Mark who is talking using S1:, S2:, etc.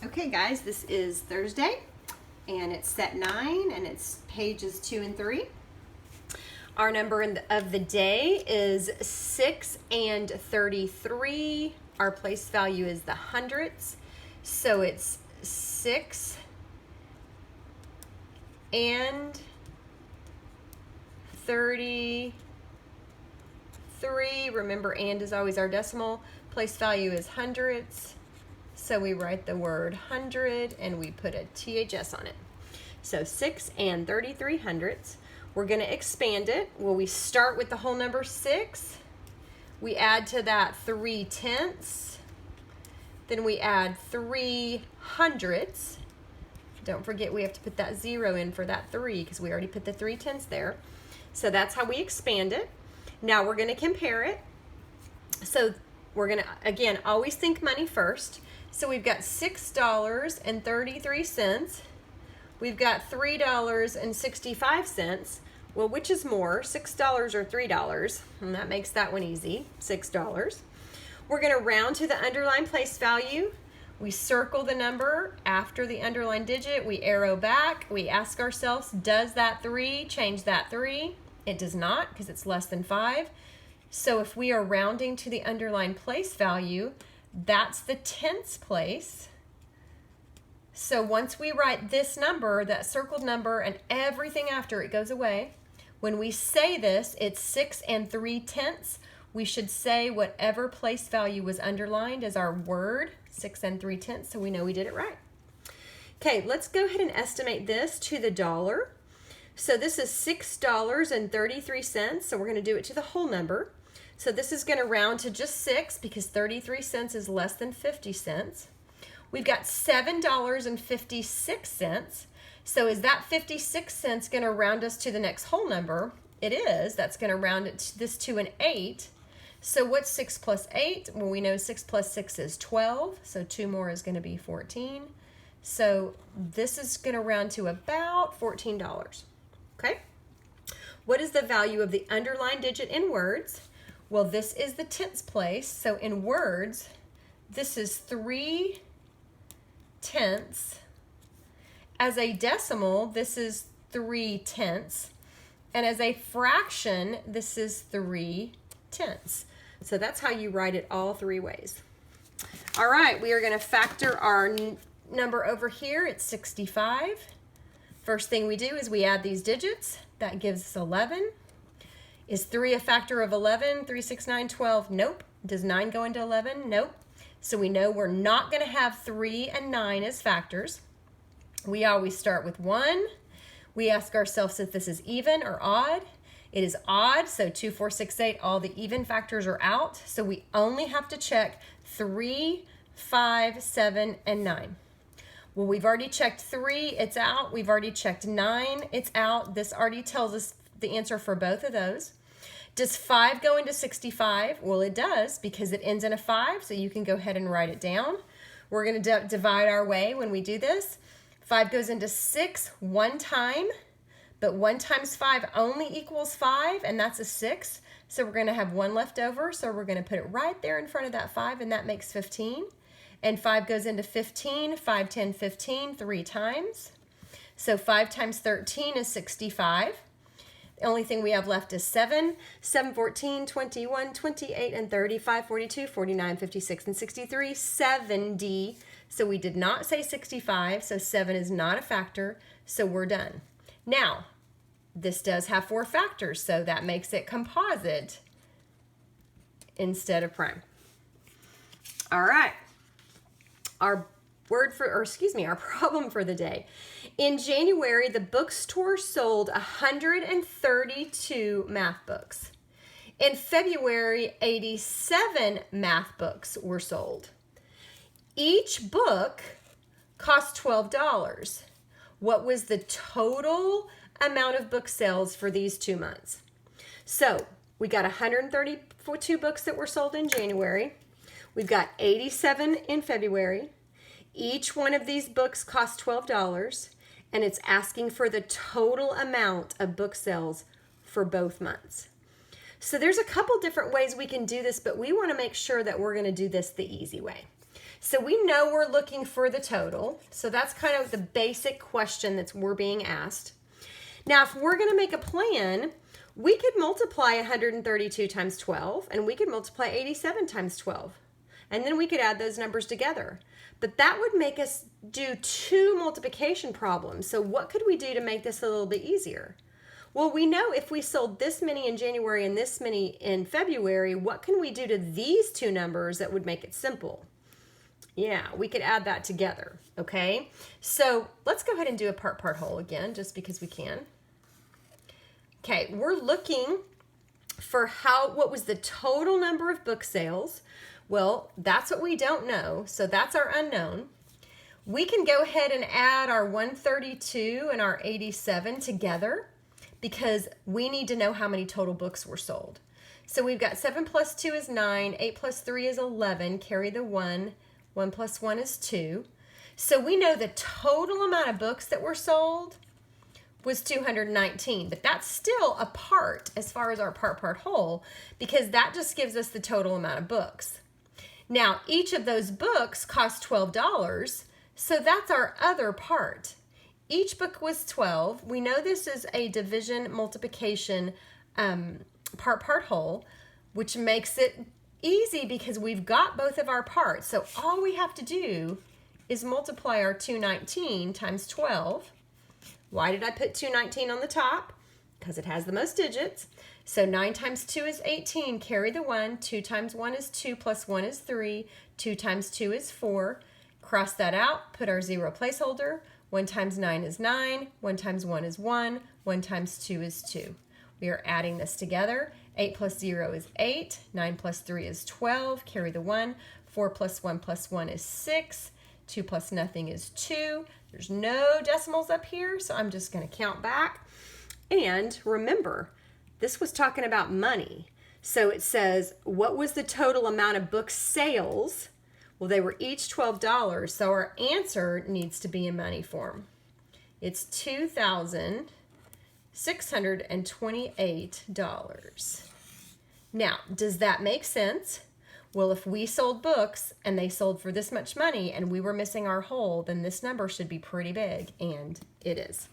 S1: Okay guys, this is Thursday and it's set 9 and it's pages 2 and 3. Our number of the day is 6 and 33. Our place value is the hundredths. So it's 6 and 33. Remember, and is always our decimal. Place value is hundredths. So we write the word hundred and we put a THS on it. So 6 and 33 hundredths. We're going to expand it. Well, we start with the whole number 6. We add to that 3 tenths. Then we add 3 hundredths. Don't forget we have to put that 0 in for that 3 because we already put the 3 tenths there. So that's how we expand it. Now we're going to compare it. So we're going to, again, always think money first. So we've got $6.33. We've got $3.65. Well, which is more, $6 or $3? And that makes that one easy, $6. We're going to round to the underlined place value. We circle the number after the underlined digit. We arrow back. We ask ourselves, does that 3 change that 3? It does not because it's less than 5. So if we are rounding to the underlined place value, that's the tenths place. So once we write this number, that circled number, and everything after it goes away, when we say this, it's 6 and 3 tenths. We should say whatever place value was underlined as our word, 6 and 3 tenths, so we know we did it right. Okay, let's go ahead and estimate this to the dollar. So this is $6.33, so we're going to do it to the whole number. So this is going to round to just 6 because 33 cents is less than 50 cents. We've got $7.56. So is that 56 cents going to round us to the next whole number? It is. That's going to round this to an 8. So what's 6 plus 8? Well, we know 6 plus 6 is 12. So 2 more is going to be 14. So this is going to round to about $14. Okay? What is the value of the underlined digit in words? Well, this is the tenths place. So in words, this is 3 tenths. As a decimal, this is 3 tenths. And as a fraction, this is 3 tenths. So that's how you write it all 3 ways. All right, we are going to factor our number over here. It's 65. First thing we do is we add these digits. That gives us 11. Is 3 a factor of 11? 3, 6, 9, 12? Nope. Does 9 go into 11? Nope. So we know we're not going to have 3 and 9 as factors. We always start with 1. We ask ourselves if this is even or odd. It is odd, so 2, 4, 6, 8, all the even factors are out. So we only have to check 3, 5, 7, and 9. Well, we've already checked 3, it's out. We've already checked 9, it's out. This already tells us the answer for both of those. Does 5 go into 65? Well, it does because it ends in a 5, so you can go ahead and write it down. We're going to divide our way when we do this. 5 goes into 6 one time, but 1 times 5 only equals 5, and that's a 6. So we're going to have 1 left over, so we're going to put it right there in front of that 5, and that makes 15. And 5 goes into 15, 5, 10, 15, 3 times. So 5 times 13 is 65. The only thing we have left is 7, 7, 14, 21, 28, and 35, 42, 49, 56, and 63, 70. So we did not say 65, so 7 is not a factor, so we're done. Now, this does have 4 factors, so that makes it composite instead of prime. All right. Our problem for the day. In January, the bookstore sold 132 math books. In February, 87 math books were sold. Each book cost $12. What was the total amount of book sales for these 2 months? So we got 132 books that were sold in January. We've got 87 in February. Each one of these books cost $12, and it's asking for the total amount of book sales for both months. So there's a couple different ways we can do this, but we want to make sure that we're going to do this the easy way. So we know we're looking for the total. So that's kind of the basic question that we're being asked. Now, if we're going to make a plan, we could multiply 132 times 12, and we could multiply 87 times 12. And then we could add those numbers together. But that would make us do two multiplication problems. So what could we do to make this a little bit easier? Well, we know if we sold this many in January and this many in February, what can we do to these two numbers that would make it simple? Yeah, we could add that together, okay? So let's go ahead and do a part whole again, just because we can. Okay, we're looking for what was the total number of book sales. Well, that's what we don't know, so that's our unknown. We can go ahead and add our 132 and our 87 together because we need to know how many total books were sold. So we've got 7 plus 2 is 9, 8 plus 3 is 11, carry the 1, 1 plus 1 is 2. So we know the total amount of books that were sold was 219, but that's still a part as far as our part whole because that just gives us the total amount of books. Now, each of those books cost $12, so that's our other part. Each book was 12. We know this is a division multiplication part whole, which makes it easy because we've got both of our parts. So all we have to do is multiply our 219 times 12. Why did I put 219 on the top? Because it has the most digits. So 9 times 2 is 18, carry the 1. 2 times 1 is 2, plus 1 is 3. 2 times 2 is 4. Cross that out, put our 0 placeholder. 1 times 9 is 9. 1 times 1 is 1. 1 times 2 is 2. We are adding this together. 8 plus 0 is 8. 9 plus 3 is 12. Carry the 1. 4 plus 1 plus 1 is 6. 2 plus nothing is 2. There's no decimals up here, so I'm just going to count back. And remember, this was talking about money. So it says, what was the total amount of book sales? Well, they were each $12, so our answer needs to be in money form. It's $2,628. Now, does that make sense? Well, if we sold books and they sold for this much money and we were missing our whole, then this number should be pretty big, and it is.